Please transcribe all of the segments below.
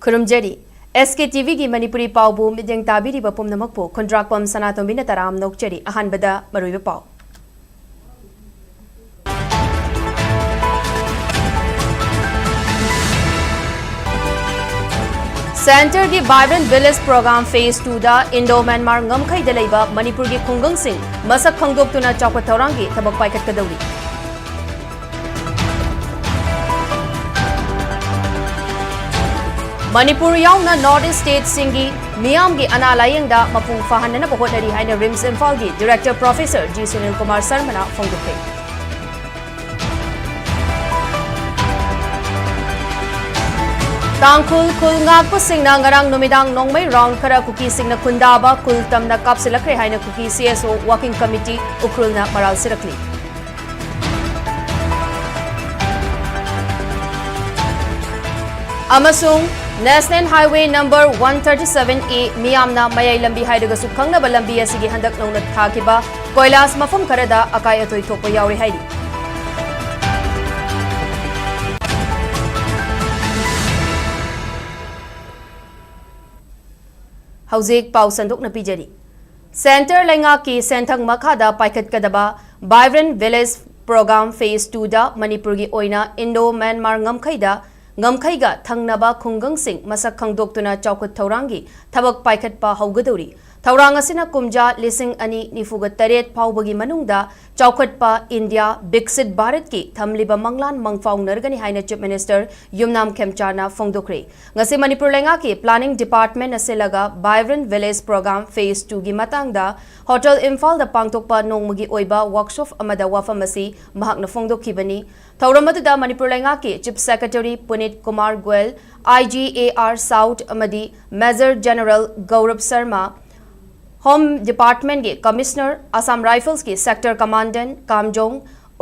Kurumjeri SKTV gi Manipuri Paubu Mideng Tabiri Bapum Namakpo Kontrakpam Sanatomina Taram Nokcheri Ahanbada Maruiba Pau Center gi Vibrant Village Program Phase 2 da Indo-Myanmar Ngamkhai da leiba Manipur gi Khungang sing masak khangdoktuna chawkat thawrang gi thabak paikat kadawri Manipur yauna Northeast State Singi Miyam gi analayang da mapung fahanana bahotnari haina RIMS Imphal gi Director Professor G. Sunil Kumar Sarmana phongdukhe Tangkul kul ngakpu singna ngarang numidang nongmay round kara kuki singna kundaba kul tamna kapsilakre haina kuki CSO Working Committee ukrulna maral sirakli Amasung National Highway number 137A Miyamna Mayay Lambi Haidagasu Kangnaba Lambi asigi handak nongna thakiba Koilas mafam karada akai atoi thokpa yauri haidi Haujik pau sanduk na pijari Center Lenga ki Senthang Makhada Paikat Kadaba Vibrant Village Program Phase 2 da Manipur gi oina Indo-Myanmar Ngamkhaiga thangnaba khungang sing masak khangdoktuna chawkat thawrangi thabak paikhatpa haugadori thawrang asina kumja lising ani nifuga taret phawbagi manungda chawkhatpa India Biksit Bharat ki thamliba manglan mangfau nargani haina Chief Minister Yumnam Khemchana phongdokre ngasi Manipur lenga ki Planning Department aselaga Vibrant Village Program Phase 2 gi matangda Hotel Imphal da pangtokpa nongmagi oiba workshop amada wafamasi mahakna phongdokhibani Thauramatuda Manipur lenga ki Chief Secretary Punit Kumar Goel IGAR South amadi Major General Gaurav Sharma Home Department ke Commissioner Assam Rifles ki Sector Commandant Kamjong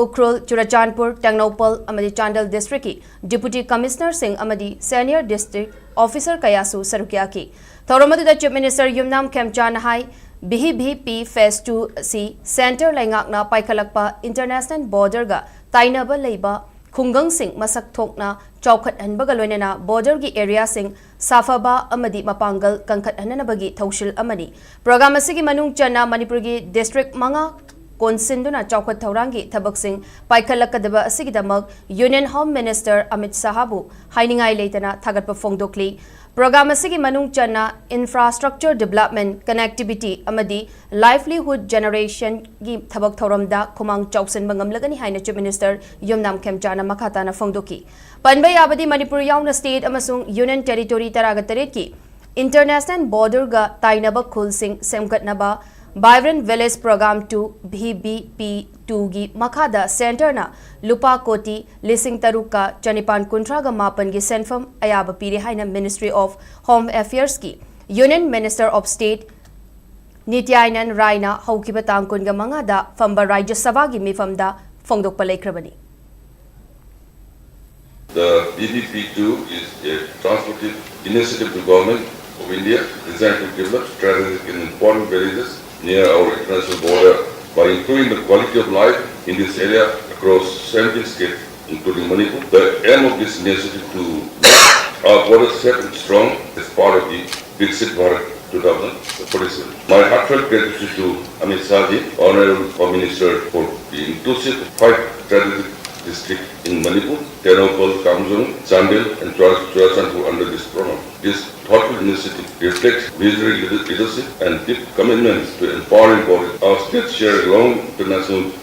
Ukrul Churachandpur Tangnopal amadi Chandal District ki Deputy Commissioner Singh amadi Senior District Officer Kayasu Sarukya ki Thauramatuda Chief Minister Yumnam Khemchana hai BHP Phase 2 si Center Lengakna Paikhalakpa International Border ga Tainaba leiba Khungang sing masak thokna chawkhat hanbaga loinana border gi area sing safaba amadi mapangal kangkhat hananabagi thaushil amani program asigi manung chana Manipur gi district manga konsinduna chawkhat thawrangi thabak sing paikhalakadaba asigi damak Union Home Minister Amit Sahabu hainingai leitana thagatpa phongdokli program asigi manung chana infrastructure development connectivity amadi livelihood generation gi thabak thoramda khumang chawsin bangamlagani haina Chief Minister Yumnam Khemchana makhatana phongdoki panbai abadi Manipur yauna state amasung union territory taragataret ki international border ga tainaba khul sing semkatnaba Vibrant Village Program 2 BBP2 gi makhada center na lupa koti lising taruka chanipan kuntraga mapan gi senfam ayaba piri haina Ministry of Home Affairs ki Union Minister of State Nityanan Raina haukiba tangkun ga mangada famba Rajya Sabha gi mifamda phongdok palaikrabani The BBP2 is a transformative initiative to government of India designed to develop strategic and important villages near our international border by improving the quality of life in this area across 17 states, including Manipur. The aim of this initiative to make our borders safe and strong as part of the Biksit Bharat 2047. My heartfelt gratitude to Amit Saji, Honorable Home Minister, for the inclusive 5 strategic districts in Manipur, Tenopal, Kamjong, Chandil and Churachandpur under this program. This thoughtful initiative reflects visionary leadership and deep commitments to empowering borders. Our states share a long international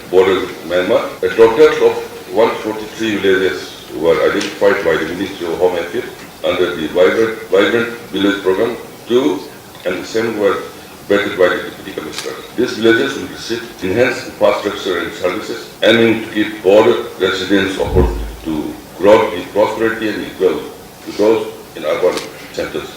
border with Myanmar. A total of 143 villages were identified by the Ministry of Home Affairs under the Vibrant Village Program 2 and the 7 were vetted by the Deputy Commissioner. These villages will receive enhanced infrastructure and services aiming to give border residents opportunity to grow in prosperity and equal to those in urban centers.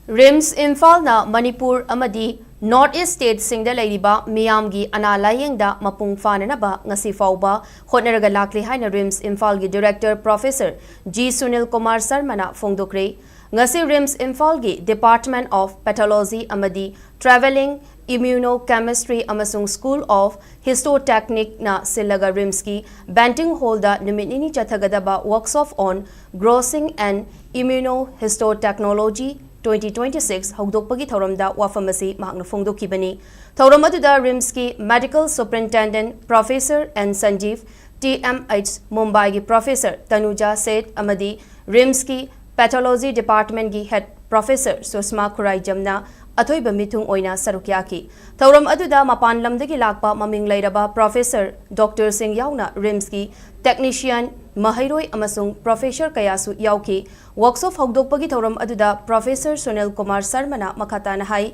RIMS Imphal na Manipur amadi Northeast State singda leiriba miyamgi analayengda mapung fananaba ngasi fawba hotnaraga lakli haina RIMS Imphal gi Director Professor G. Sunil Kumar Sarmana phongdokre ngasi RIMS Imphal gi Department of Pathology amadi Traveling Immunochemistry amasung School of Histotechnic na silaga RIMS ki Banting Hall da numit nini chathagadaba workshop on grossing and immunohistotechnology 2026 hogdokpagi thoramda wafamasi mahakna phongdokibani thoram aduda RIMS ki Medical Superintendent Professor N Sanjeev TMH Mumbai ki Professor Tanuja Seth amadi RIMS ki Pathology Department ki Head Professor Susma Kurai Jamna अथोइब मिथुंग ओइना सरुक्या की थौरम अदुदा मपान लमदगी लाकपा ममिंग लैरबा प्रोफेसर डॉक्टर सिंह याउना रिम्स की टेक्नीशियन महैरोय अमसुंग प्रोफेसर कयासु याउकी वर्कशॉप हौदोकपगी थौरम अदुदा प्रोफेसर सुनील कुमार शर्मना मखाताना हाई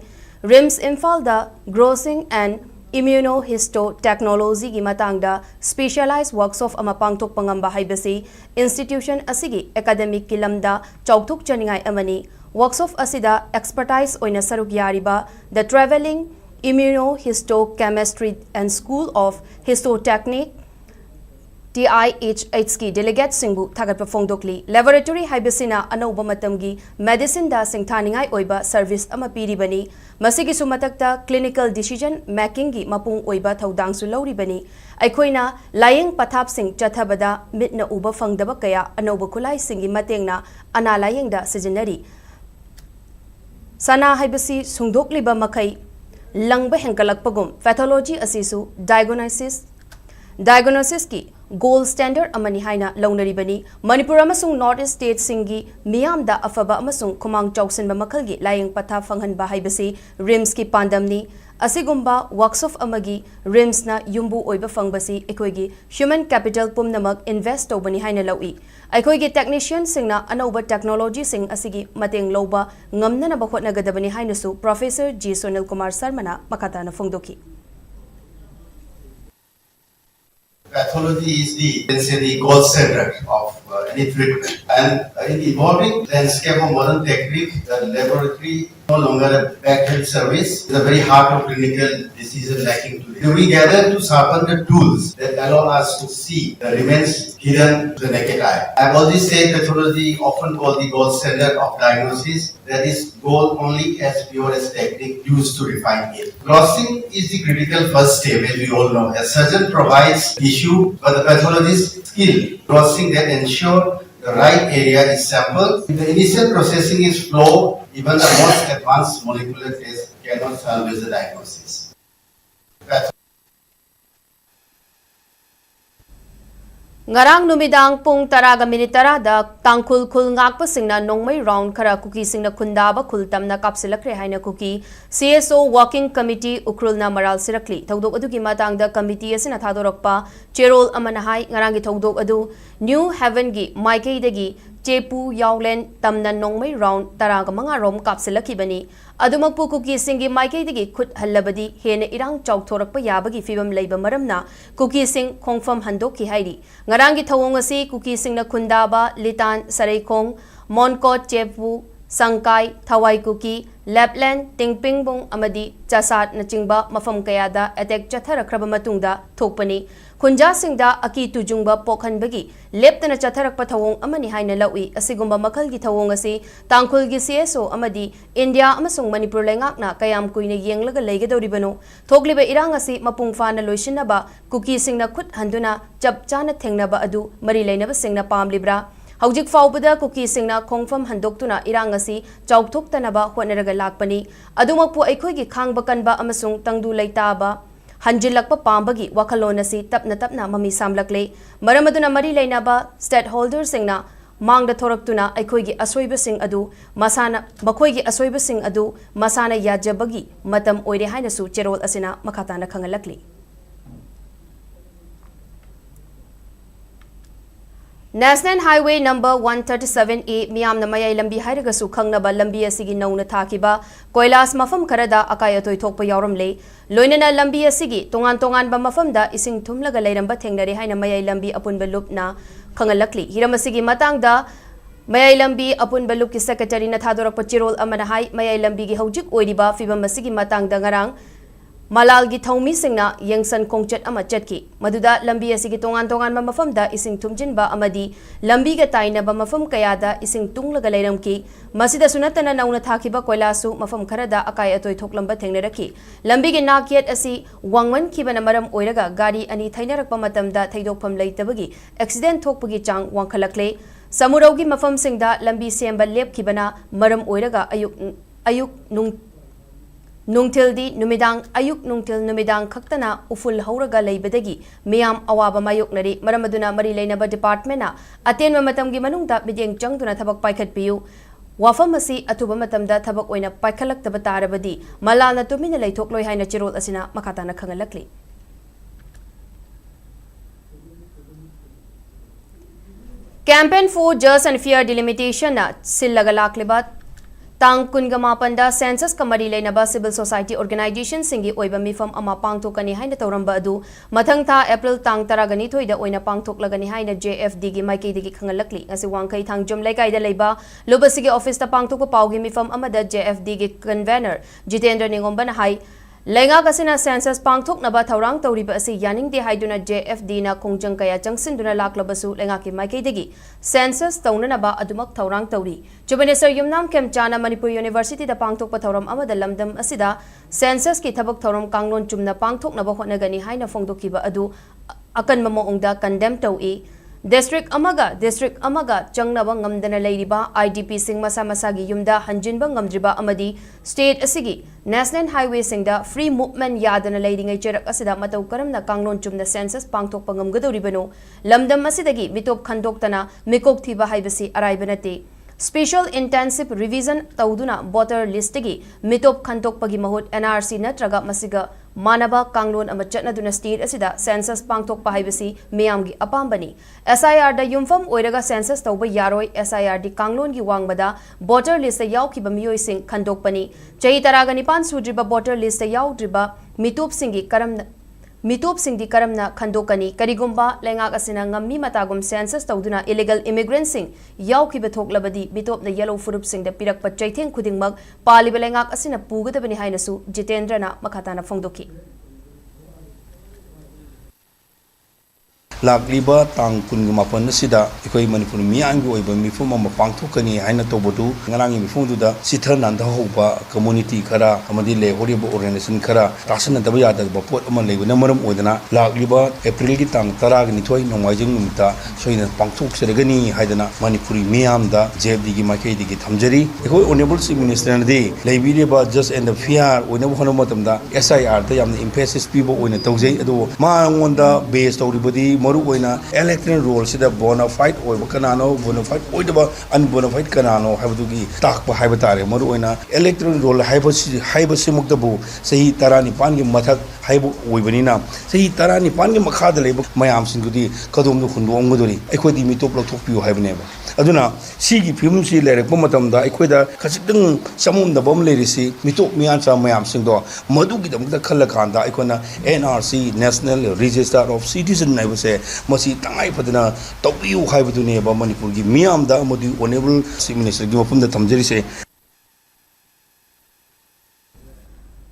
रिम्स इम्फाल दा ग्रोसिंग एंड immunohistotechnology की मतंगदा स्पेशलाइज्ड वर्कशॉप अमा पांगथोक पंगंबा हाइबसी इंस्टीट्यूशन असिगी एकेडमिक की लमदा चौथुक चनिंगाई अमनी वर्कशॉप असिदा एक्सपर्टाइज ओइना सरुक यारिबा the travelling immunohistochemistry and School of Histotechnic TIHH की डेलीगेट सिंगबु थागत फोंगदोकली लैबोरेटरी हाइबसिना अनौब मतमगी मेडिसिन दा सिंथानिंगाई ओइबा सर्विस अमा पीरिबनी मसिगी सुमतकता क्लिनिकल डिसीजन मेकिंग की मपुंग ओइबा थौदांगसु लौरिबनी अखोइना लायंग पथाप सिंग चथबदा मिटना उबा फंगदबा कया अनौब खुलाई सिंगी मतेंगना अना लायंगदा सिजनरी सना हाइबसी सुंगदोकलिबा मखै लंगबा हेंकलकपगुम पैथोलॉजी असिसु डायग्नोसिस की गोल्ड स्टैंडर्ड अमनी हाइना लौनरिबनी मणिपुर अमसुंग नॉर्थ ईस्ट स्टेट सिंगी मियामदा अफबा अमसुंग खुमांग चौसनबा मखलगी लायंग पथा फंगहनबा हाइबसी रिम्स की पांडमनी असिगुम्बा वर्कशॉप अमगी रिम्स ना युम्बु ओइबा फंगबसी एकोइगी ह्यूमन कैपिटल पुमनमक इन्वेस्ट तौबनी हाइना लौई अखोइगी टेक्नीशियन सिंगना अनौबा टेक्नोलॉजी सिंग असिगी मतेंग लौबा ngamnanaba hotnagadabani hainasu professor ji Sunil Kumar शर्मना मखाताना फोंगदोकी Pathology is the gold standard of any treatment, and in the evolving landscape of modern technique, the laboratory no longer a back-end service, is the very heart of clinical decision making today. We gather to sharpen the tools that allow us to see the remains hidden to the naked eye. I've already said pathology often called the gold standard of diagnosis. That is gold only as pure as technique used to refine it. Crossing is the critical first step, as we all know. A surgeon provides tissue, but the pathologist skill crossing that ensure the right area is sampled. If the initial processing is flawed, even the most advanced molecular test cannot salvage the diagnosis. Ngarang numidang pung taraga minitara da tangkul khul ngakpa singna nongmai round khara kuki singna khundaba khultamna kapsilakre haina kuki CSO working committee ukrulna maral sirakli thodok adu ki matang da committee asina thadorakpa cherol amana hai ngarang gi thodok adu new heaven gi maikei dagi chepu yaulen tamna nongmai round taraga manga rom kapsilaki bani adumakpu kuki singi maikei dagi khut hallabadi hene irang chaukthorakpa yabagi fibam leiba maramna kuki sing khongfam handokki hairi ngarang gi thawong asi kuki singna khundaba litan saraikong monkot chepu sangkai thawai kuki lapland tingpingbong amadi chasat na chingba mafam kayada attack chatharakraba matungda thokpani khunja singda aki tujungba pokhanbagi leptana chatharakpa thawong amani haina lawi asigumba makhal gi thawong asi tangkhul gi CSO amadi India amasung Manipur lengakna kayam kuina yenglaga leigadoribano thogliba irang asi mapung fana loisinaba kuki singna khut handuna chap chana thengnaba adu mari leinaba singna pamlibra Haujik faubada kuki singna khongfam handoktuna irang asi chauktoktanaba hotnaraga lakpani adumakpu aikhoigi khangba kanba amasung tangdu leitaba hanjilakpa pambagi wakhalon asi tapna mami samlakle maramaduna mari leinaba stakeholder singna mangda thoraktuna aikhoigi asoiba sing adu masana makhoigi asoiba sing adu masana yajabagi matam oire haina su cherol asina makhatana khangalakli National Highway number 137A Miyam Namayai Lambi Hairagasu Kangnaba Lambi Asigi Nauna Takiba Koilas Mafam Karada Akayatoi Tokpa Yauramle Loinana Lambi Asigi Tongan Ba Mafamda Ising Tumlaga Lairamba Tengnare Haina Mayai Lambi Apun Balupna Kangalakli Hiramasigi Matangda Mayai Lambi Apun Balup ki Secretary na Thadorak Pachirol Amanahai Mayai Lambi gi Haujik Oiriba Fibam Masigi Matangda Ngarang Malalgi Thaumi Singna Yangsan Kongchat Ama Chatki, Maduda Lambi Asigi Tongan Tongan Mamafamda Ising Tumjinba Amadi, Lambi Gataina Bamafam Kayada Ising Tunglagalamki, Masida Sunatana Nauna Takiba Koilasu, Mafam Karada Akai Atoi Toklamba Tengeraki, Lambi Nakiat Asi, Wangwan Kibanamaram Oiraga, Gadi Ani Tainarak Pamatamda Taidopam Laitabagi, Accident Tokpagi Chang Wankalakle, Samurogi Mafam Singda, Lambi Siamba Lep Kibana, Maram Oiraga, Ayuk Nungtildi Numidang Ayuk Nungtil Numidang Kaktana Uful Hauraga Laibadagi Miam Awaba Mayuknari Maramaduna Marilainaba Departmenta Aten Mamatamgi Manungta Biding Jangtuna Tabak Paikat Piu Wafamasi Atuba Matamda Tabak Oina Paikalak Tabatarabadi Malana Tumina Laitokloi Haina Chirol Asina Makatana Kangalakli Campaign for Just and Fair Delimitation Sillagalaklibat Tang Kungamapanda Census Kamari Lainaba Civil Society Organization Singi Oiba Mifam Ama Pangtokani Haina Tauramba Adu Mathangta April Tang Taragani Toida Oina Pangtoklagani Haina JFD gi Maiki Digi Kangalakli Asi Wangkai Thang Jum Laikai da Leiba Lubasigi Office ta Pangtoko Paugi Mifam Amada JFD gi Convener Jitendra Ningomban Hai Lenga Kasina Census Pangtok Naba Taurang Tauriba Asi Yaning de Haiduna JFD na Kongjang Kaya Jangsinduna Laklabasu Lenga ki Maiki Digi Census Tauna Naba Adumak Taurang Tauri Chubanesar Yumnam Kemchana Manipur University da Pangtok Patauram Amada Lamdam Asida Census ki Tabak Tauram Kanglon Chumna Pangtok Naba Hotnagani Haina Fongdokiba Adu Akan Mamoongda Condemn Taui District Amaga Changnaba Ngamdana Lairiba IDP Sing Masa Masagi Yumda Hanjinba Ngamdriba Amadi State Asigi National Highway Singda Free Movement Yadana Lairingai Cherak Asida Matau Karamna Kanglon Chumna Census Pangtok Pangamgadoribano Lamdam Asidagi Mitop Khandoktana Mikok Thiba Haibasi Araibanate Special Intensive Revision Tauduna Voter Listigi Mitop Khantok Pagi Mahut NRC Natraga Masiga Manaba Kanglon Amachatnaduna State Asida Census Pangtok Pahaibasi Miamgi Apambani SIR da Yumfam Oiraga Census Tauba Yaroi SIR di Kanglon gi Wangbada Voter List Yaukiba Miyoi Sing Khandokpani Chahi Taragani Sudriba Voter List Yaudriba Mitop Singi Karamna Khandokani Karigumba Lengak Asina Ngami Matagum Census Tauduna Illegal Immigrant Sing Yaukiba Thoklabadi Mitop na Yellow Furup Sing da Pirak Pachaiteng Kudingmag Paliba Lengak Asina Pugadabani Hainasu Jitendrana Makatana Fongdoki Lagliba Tang Kungumapan Sida, Equi Manipur Miangu, Mifuma Pangtokani, Haina Tobodu, Nangi Mifunduda, Sitan and the Hopa, Community Kara, Amadile, Horrible Organization Kara, Tasan and Tabaya, the Bapot Amalay, Namaram Odana, Lagliba, April Tang Tarag, Nitoi, Nomajing Mita, so in Pangtok Sergani, Haidana, Manipuri Miamda, Jeb Digi Maki Digi Tamjari, Equi Honorable Minister Day, Liberia just and the fear, we never Honomatamda, SIR, the emphasis people when a Tose, Ma Wanda based everybody. Electoral roll sida bona fide oiba kanano bona fide oidaba unbona fide kanano habudugi takpa haibatare maru oina electoral roll haibasi muktabu sahi tarani pan gi mathak haibu oibanina sahi tarani pan gi makhada leba mayam singudi kadom hundu onguduri ekhodi mitop lothokpiu haibneba aduna sigi film si lerekpa matamda ekhoida khasitang samum da bom lerisi mitop mian sa mayam singdo madugi damda khallakanda ekona NRC National Register of Citizen naibase Masi Tangai Padana Topiu Haibudune Manipur gi Miam da Modi Honorable Minister gi Mapum da Tamjari se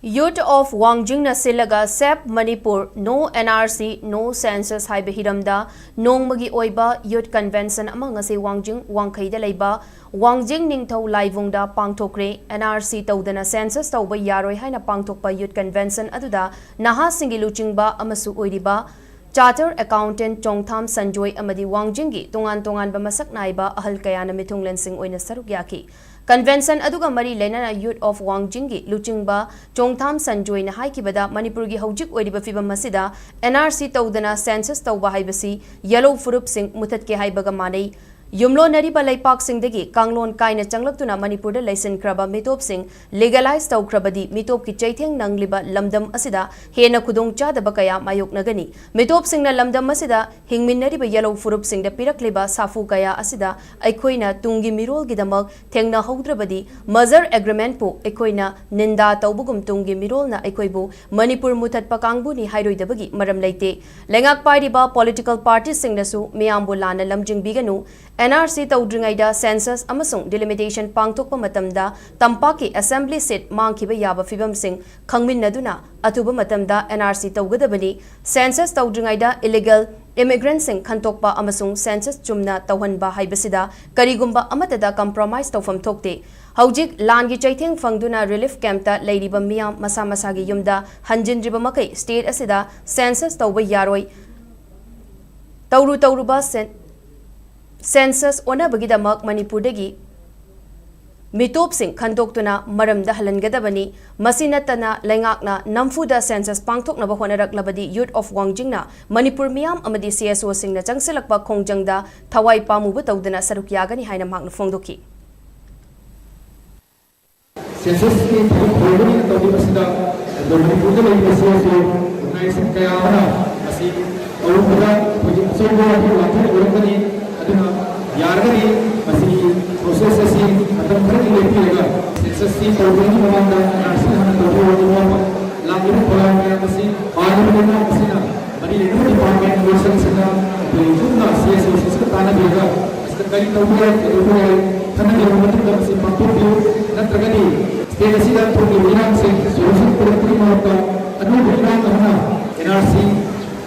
Youth of Wangjing na Silaga Sep Manipur No NRC No Census Haiba Hiramda Nongmagi Oiba Youth Convention among ase Wangjing Wangkhaida Leiba Wangjing Ningthau Laivungda Pangtokre NRC Taudana Census Tauba Yaroi Haina Pangtokpa Youth Convention aduda Naha Singi Luchingba Amasu Oiriba Charter Accountant Chongtham Sanjoy Amadi Wangjingi Tongan Bamasak Naiba Ahal Kayana Mithung Lensing Oina Saruk Yaki Convention Aduga Mari Lenana Youth of Wangjingi Luchingba Chongtham Sanjoy na Haikibada Manipurgi Hojik Oiriba Fiba Masida NRC Taudana Census Tauba Haibasi Yellow Furup Sing Mutatke Haibaga Manei Yumlo Nariba Laipak Singdagi Kanglon Kaina Changlaptuna Manipur License Kraba Mitop Sing legalized Tau Krabadi Mitop Ki Chaitheng Nangliba Lamdam Asida Hena Kudong Chada Bakaya Mayok Nagani Mitop Sing na Lamdam Asida Hingmin Nariba Yellow Furup Sing da Pirakliba Safu Kaya Asida Aikoina Tungi Mirol Gidamag Tengna Haudrabadi Mazar Agreement Po Aikoina Ninda Taubugum Tungi Mirol na Aikoibu Manipur Mutat Pakangbu ni Hairoi Dabagi Maram Leite Lengak Pariba Political Parties Sing Nasu Miambu Lana Lamjing Biganu NRC tawdringaida census amasung delimitation pangthokpa matamda tampaki assembly seat mangkhiba yaba fibam sing khangminnaduna atuba matamda NRC tawgadabani census tawdringaida illegal immigrants sing khantokpa amasung census chumna tawhanba haibasida karigumba amatada compromise tawfam thokte Haujik langi chaitheng fangduna relief camp ta leiriba miyam masa masagi yumda hanjinriba makai state asida census tawba yaroi tawruba census onabagidamag Manipurdagi mitop sing khandoktuna maramda halangadabani masinatana laingakna namfuda census pangthoknaba honaraklabadi youth of Wangjingna Manipur miyam amadi CSO singna changselakpa khongjangda thawai pamuba tawdana saruk yagani haina magna fongdoki census की थोड़ी तो भी मसला दोनों को तो लेकिन CSO organization क्या होना असी और पूरा प्रोजेक्ट जो है लाखों लोगों का नहीं अदना यार का नहीं असी प्रोसेस असी खत्म करके लेती रहेगा census की थोड़ी मामला NRC हमें थोड़ी मामला लाखों लोगों का असी आज भी ना असी ना बड़ी रेवेन्यू डिपार्टमेंट वर्षन से ना प्लेटूम ना CSO इसका ताना देगा इसका कई तो खाना के मतलब का असी पंपू भी नत्रगनी स्टेट असी का थोड़ी विराम से सोल्यूशन पूरी मामला अनु विराम करना NRC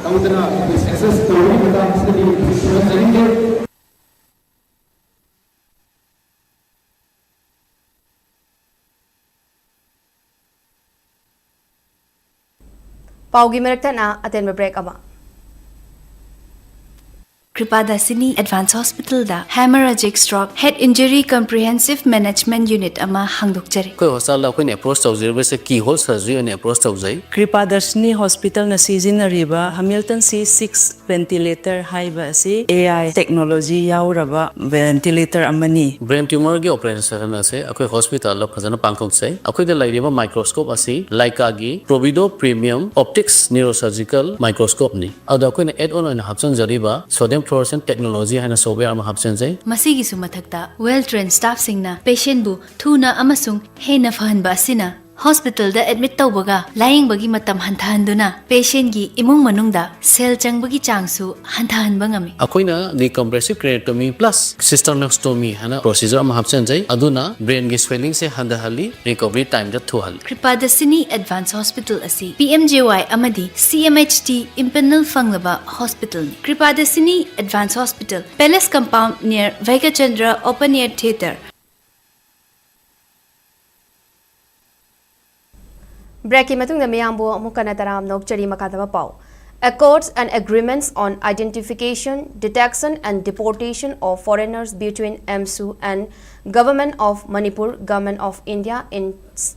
ताउतना census थोड़ी बता इसलिए प्रोसेस करेंगे Paugi merektana aten break ama Kripadasini Advanced Hospital da Hemorrhagic Stroke Head Injury Comprehensive Management Unit ama hangdokjari koi hostal la koi approach tawjir se keyhole surgery and approach tawjai Kripadasini Hospital na sizinariba Hamilton C6 ventilator haiba si AI technology yauraba ventilator amani brain tumor gi operation na se akoi hospital la phajana pangthok sai akoi da lairiba microscope asi Leica gi Provido Premium Optics Neurosurgical Microscope ni ada koi na add on na hapsan jariba sodium fluorescent technology haina software ama hapsen jai masigi su mathakta well trained staff singna patient bu thuna amasung hena fahanba asina hospital da admit tawbaga lying bagi matam hanthanduna patient gi imung manungda cell changbagi changsu hanthanba ngami akoina ni compressive craniotomy plus cysternectomy hana procedure ama hapsen jai aduna brain gi swelling se handahali recovery time da thuhal Kripadasini Advanced Hospital asi PMJY amadi CMHT impanel fanglaba hospital ni Kripadasini Advanced Hospital Palace Compound near Vaikachandra Open Air Theatre Breaking matungda miyambo mukana taram nokchari makataba pau Accords and agreements on identification, detection and deportation of foreigners between MSU and Government of Manipur, Government of India in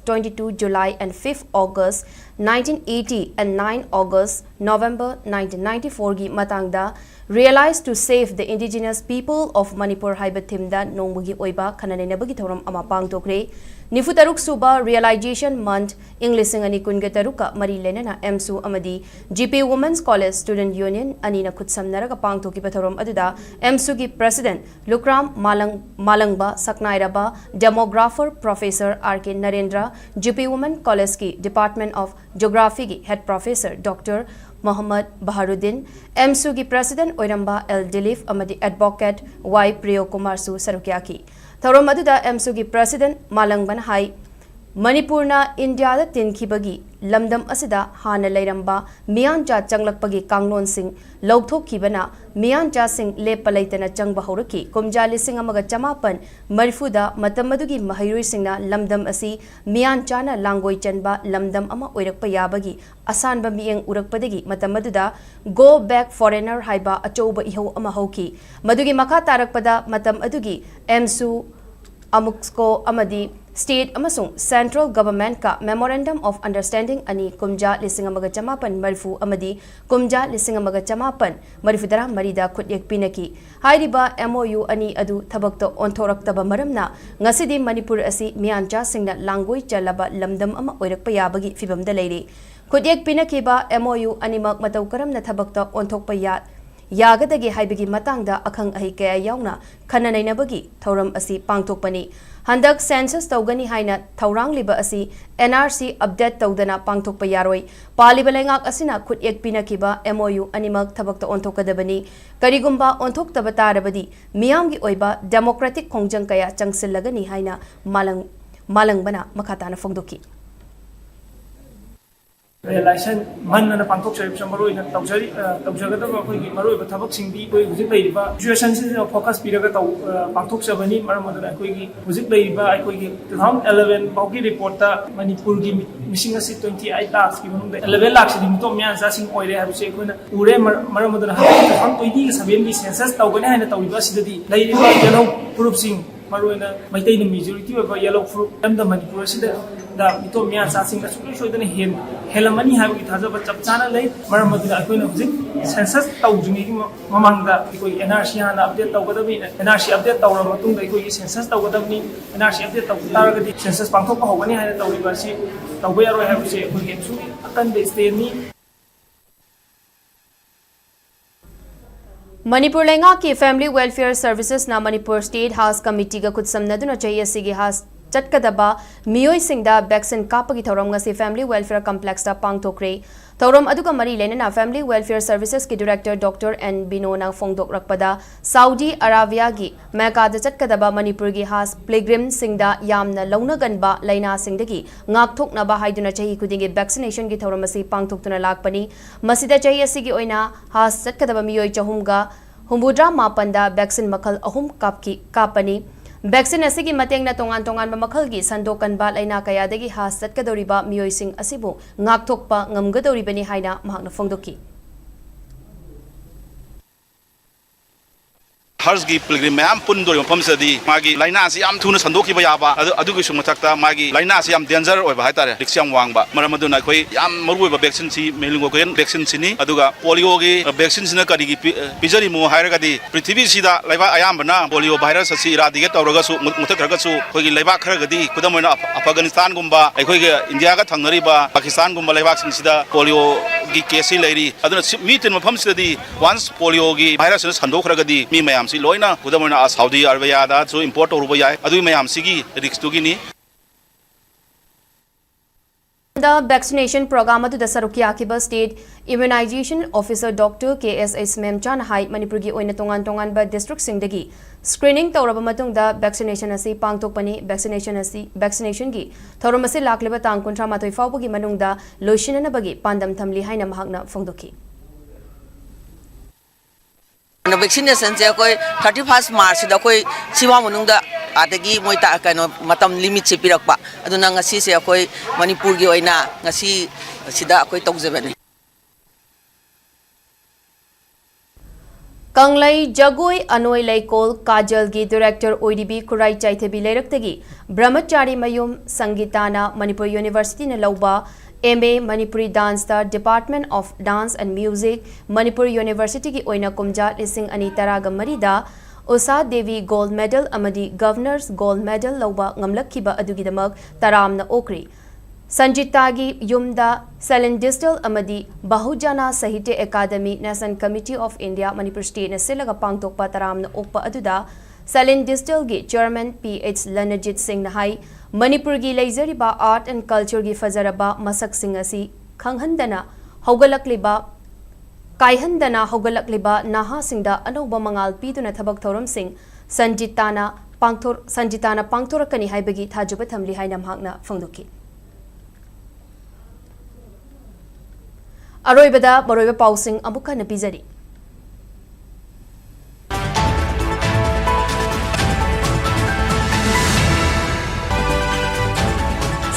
22 July and 5 August 1980 and 9 August November 1994 gi matangda realized to save the indigenous people of Manipur haiba thimda nongbugi oiba khananenabagi thoram ama pangtokre Nifutaruk Suba Realization Month English Ani Kungataruk Mari Lenana MSU Amadi GP Women's College Student Union Anina Kutsamnaraga Pangtoki Pathorum Aduda MSU gi President Lukram Malangba Saknairaba Demographer Professor R.K. Narendra GP Women College ki Department of Geography ki Head Professor Dr. Muhammad Baharuddin MSU ki President Oiramba L. Dilif Amadi Advocate Y. Priyo Kumar Su Sarukyaki Thorom aduda MSU ki President Malangban hai Manipurna India da tinkibagi lamdam asida hana lairamba miyancha changlakpagi kanglon sing lawthok kibana miyancha sing lepalaitana changba horaki kumjali sing amaga chamapan marifuda matamadugi mahayrui singna lamdam asi miyancha na langoi chanba lamdam ama oirakpa yabagi asanba miyeng urakpadagi matamaduda go back foreigner haiba achoba iho ama hoki madugi makha tarakpada matam adugi MSU Amuksko Amadi State Amasung Central Government ka Memorandum of Understanding ani Kumja Lisingamaga Chamapan Marifu Amadi Kumja Lisingamaga Chamapan Marifudara Marida Kutyek Pinaki Hairiba MOU ani adu Tabakto Onthoraktaba Maramna Ngasidi Manipur asi Miyancha Singna Langoi Chalaba Lamdam Ama Oirakpa Yabagi Fibam da Lady Kutyek Pinakiba MOU animak Matau Karam na Tabakto Onthokpa ꯌꯥꯒꯗꯒꯦ ꯍꯥꯏꯕꯒꯤ ꯃꯇꯥꯡꯗ ꯑꯈꯪ ꯑꯍꯩ ꯀꯌꯥ ꯌꯥꯎꯅ ꯈꯟꯅ ꯅꯩꯅꯕꯒꯤ ꯊꯧꯔꯝ ꯑꯁꯤ ꯄꯥꯡꯊꯣꯛꯄꯅꯤ ꯍꯟꯗꯛ ꯁꯦꯟꯁꯁ ꯇꯧꯒꯅꯤ ꯍꯥꯏꯅ ꯊꯧꯔꯥꯡꯂꯤꯕ ꯑꯁꯤ NRC ꯑꯞꯗꯦꯠ ꯇꯧꯗꯅ ꯄꯥꯡꯊꯣꯛꯄ ꯌꯥꯔꯣꯏ ꯄꯥꯜꯂꯤꯕ ꯂꯩꯉꯥꯛ ꯑꯁꯤꯅ ꯈꯨꯠꯌꯦꯛ ꯄꯤꯅꯈꯤꯕ MOU ꯑꯅꯤꯃꯛ ꯊꯕꯛꯇ ꯑꯣꯟꯊꯣꯛꯀꯗꯕꯅꯤ ꯀꯔꯤꯒꯨꯝꯕ ꯑꯣꯟꯊꯣꯛꯇꯕ ꯇꯥꯔꯕꯗꯤ ꯃꯤꯌꯥꯝꯒꯤ ꯑꯣꯏꯕ ꯗꯦꯃꯣꯀ꯭ꯔꯦटिक ꯈꯣꯡꯖꯪ ꯀꯌꯥ ꯆꯪꯁꯤꯜꯂꯒꯅꯤ ꯍꯥꯏꯅ ꯃꯥꯂꯪꯕꯅ ꯃꯈꯥ ꯇꯥꯅ ꯐꯣꯡꯗꯣꯛꯈꯤ ꯂꯥꯏꯁꯟ ꯃꯟꯅ ꯄꯥꯡꯊꯣꯛꯆꯔꯤꯕꯁꯨ ꯃꯔꯨꯑꯣꯏꯅ ꯇꯧꯖꯒꯗꯕ ꯑꯩꯈꯣꯏꯒꯤ ꯃꯔꯨꯑꯣꯏꯕ ꯊꯕꯛꯁꯤꯡꯗꯤ ꯑꯩꯈꯣꯏ ꯍꯧꯖꯤꯛ ꯂꯩꯔꯤꯕ ꯁꯤꯆꯨꯋꯦꯁꯟꯁꯤꯗ ꯐꯣꯀꯁ ꯄꯤꯔꯒ ꯄꯥꯡꯊꯣꯛꯆꯕꯅꯤ ꯃꯔꯝ ꯑꯗꯨꯅ ꯑꯩꯈꯣꯏꯒꯤ ꯍꯧꯖꯤꯛ ꯂꯩꯔꯤꯕ ꯑꯩꯈꯣꯏꯒꯤ 2011 ꯐꯥꯎꯒꯤ ꯔꯤꯄꯣꯔꯠꯇ ꯃꯅꯤꯄꯨꯔꯒꯤ ꯃꯤꯁꯤꯡ ꯑꯁꯤ 28 ꯂꯥꯈꯀꯤ ꯃꯅꯨꯡꯗ 11 ꯂꯥꯈꯁꯤꯗꯤ ꯃꯤꯇꯣꯞ ꯃꯤꯌꯥꯟꯆꯥꯁꯤꯡ ꯑꯣꯏꯔꯦ ꯍꯥꯏꯕꯁꯤ ꯑꯩꯈꯣꯏꯅ ꯎꯔꯦ ꯃꯔꯝ ꯑꯗꯨꯅ 2027ꯒꯤ ꯁꯦꯟꯁꯁ ꯇꯧꯒꯅꯤ ꯍꯥꯏꯅ ꯇꯧꯔꯤꯕ ꯑꯁꯤꯗꯗꯤ ꯂꯩꯔꯤꯕ ꯌꯦꯜꯍꯧ ꯐꯨꯔꯨꯞꯁꯤꯡ ꯃꯔꯨꯑꯣꯏꯅ ꯃꯩꯇꯩꯅ ꯃꯦꯖꯣꯔꯤꯇꯤ ꯑꯣꯏꯕ ꯌꯦꯜꯍꯧ ꯐꯨꯔꯨꯞ ꯂꯝꯗ ꯃꯅꯤꯄꯨꯔ ꯑꯁꯤꯗ ꯃꯤꯇꯣꯞ ꯃꯤꯌꯥꯟꯆꯥꯁꯤꯡ ꯁꯨꯡꯁꯣꯏ ꯁꯣꯏꯗꯅ ꯍꯦꯜꯂꯝꯃꯅꯤ ꯍꯥꯏꯕꯒꯤ ꯊꯥꯖꯕ ꯆꯞ ꯆꯥꯅ ꯂꯩ ꯃꯔꯝ ꯑꯗꯨꯅ ꯑꯩꯈꯣꯏꯅ ꯍꯧꯖꯤꯛ ꯁꯦꯟꯁꯁ ꯇꯧꯗ꯭ꯔꯤꯉꯩꯒꯤ ꯃꯃꯥꯡꯗ ꯑꯩꯈꯣꯏ NRC ꯍꯥꯟꯅ ꯑꯞꯗꯦꯠ ꯇꯧꯒꯗꯕꯅꯤ NRC ꯑꯞꯗꯦꯠ ꯇꯧꯔꯕ ꯃꯇꯨꯡꯗ ꯑꯩꯈꯣꯏꯒꯤ ꯁꯦꯟꯁꯁ ꯇꯧꯒꯗꯕꯅꯤ NRC ꯑꯞꯗꯦꯠ ꯇꯧꯕ ꯇꯥꯔꯒꯗꯤ ꯁꯦꯟꯁꯁ ꯄꯥꯡꯊꯣꯛꯄ ꯍꯧꯒꯅꯤ ꯍꯥꯏꯅ ꯇꯧꯔꯤꯕ ꯑꯁꯤ ꯇꯧꯕ ꯌꯥꯔꯣꯏ ꯍꯥꯏꯕꯁꯤ ꯑꯩꯈꯣꯏꯒꯤ ꯑꯁꯨꯛ ꯑꯀꯟꯕ ꯁ꯭ꯇꯦꯟꯅꯤ Manipur Lengaki Family Welfare Services na Manipur State House Committee ga kutsamnaduna chahiye sige House Chatkadaba Miyoi Singda Vaccine Kapagi Thoram ngasi Family Welfare Complex da pangthokre Thoram aduga mari lenana Family Welfare Services ki Director Dr. N. Binona Fongdok rakpada Saudi Arabia gi Mecca da Chatkadaba Manipur gi House Pilgrim Singda yamna launa ganba laina singdagi ngakthokna ba haiduna chahi kudingi vaccination gi thoram asi pangthoktuna lakpani masida chahiye sige oina House Chatkadaba Miyoi chahumga Humbudra Mapanda vaccine makal ahum kapani vaccine asigi matengna tongan makal gi sandokan ba laina kayadagi has chatkadoriba miyoi sing asibu ngakthokpa ngamgadoribani haina mahakna fongdoki Harsgi pilgrim ma'am पुन दो मफम सदी मागी लाइना से याम थुना संदोखि बयाबा अदुगि सुमथक्ता मागी लाइना से याम डेंजर ओइबा हाइतारे रिक्सियाम वांगबा मरम अदुना खोइ याम मरुबा वैक्सीन सी मेलिंगो कोन वैक्सीन सिनी अदुगा पोलियो गी वैक्सीन सिना करिगी पिजरी मो हाइरगदी पृथ्वी सिदा लाइबा अयामबना पोलियो भाइरस असि इरादिगे तौरगसु मुथखरगसु खोइ लाइबा खरगदी खुदमोइना अफगानिस्तान गुम्बा अखोइगे इंडिया गा थंगनरिबा पाकिस्तान गुम्बा लाइबा सिंसिदा पोलियो गी केसी लैरी अदुना मीतिन मफम सिदी वंस पोलियो गी भाइरस संदोखरगदी मी मयाम सी लोइना खुदमोइना साउदी अरबिया दा जो इंपोर्ट तौरबा याय अदुइ मयाम सिगी रिक्स तुगिनी The vaccination program adu da saruki akiba state immunization officer Dr. KSS Memchan hai Manipur gi oina tongan ba district singdagi screening tawraba matung da vaccination asi pangtokpani vaccination gi thorum asi lakleba tang 13 fawbagi manung da loishinana bagi pandam thamli haina mahakna fongdoki vaccination se koi 31st March da koi siwa munung da adagi moita kano matam limit se pirakpa aduna ngasi se koi Manipur gi oina ngasi sida koi tawjebani Kanglai Jagoi Anoi Laikol Kajal gi Director ODB Kurai Chaithebi Leirak-tagi Brahmachari Mayum Sangitana Manipur University na lauba MA Manipuri Dance da Department of Dance and Music Manipur University ki oina kumja lising ani taraga marida Usa Devi Gold Medal amadi Governors Gold Medal lauba ngamlakhiba adugidamak taramna okri Sanjita gi yumda Salin Distal amadi Bahujana Sahitya Academy National Committee of India Manipur State na silaga pangtokpa taramna okpa aduda Salin Distal gi Chairman PH Lanajit Singh na hai Manipur gi leizariba art and culture gi fazaraba masak sing asi khanghandana hogalakliba kaihandana hogalakliba naha singda anoba mangal piduna thabak thoram sing sanjitana pangthorakani haibagi thajuba thamli haina mahakna fangdoki aroibada baroiba pausing amuka na pizari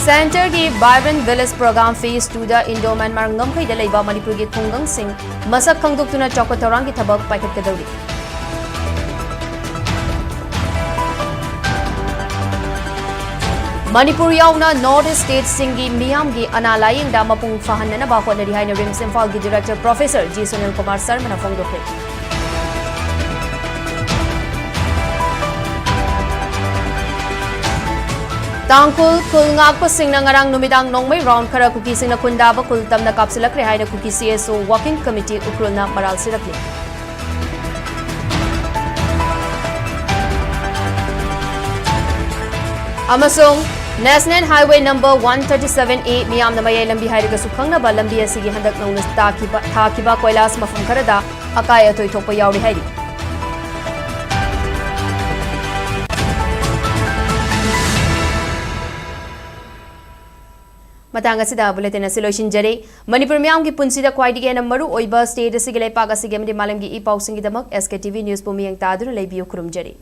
Center ki Vibrant Village Program Phase 2 da Indo-Myanmar ngamkai da leiba Manipur ki thungang sing masak khangdoktuna chokotharang ki thabak paikhat kadawri Manipur yauna North State singi miyam gi analaying da mapung fahanna ba khonari haina RIMS Imphal gi Director Professor G Sunil Kumar Sarmana fongdokre Tangkul kul ngakpa sing na ngarang numidang nongmay round khara kuki sing na kundaba kul tamna kapsilakre haina kuki CSO Working Committee ukrul na maral sirakli. Amasung National Highway number 137A miyamna mayay lambi hairaga sukhangnaba lambi asigi handak nongna thakiba koilas mafum kharada akai atoi thopa yauri hairi. Matanga sida bulletin asi loishinjare Manipur miyam ki punsida khwaidigi na maru oiba state asigi lepak asigi amdi malamgi i pausing damak SKTV news pumiyang taduna leibiyo khurumjare.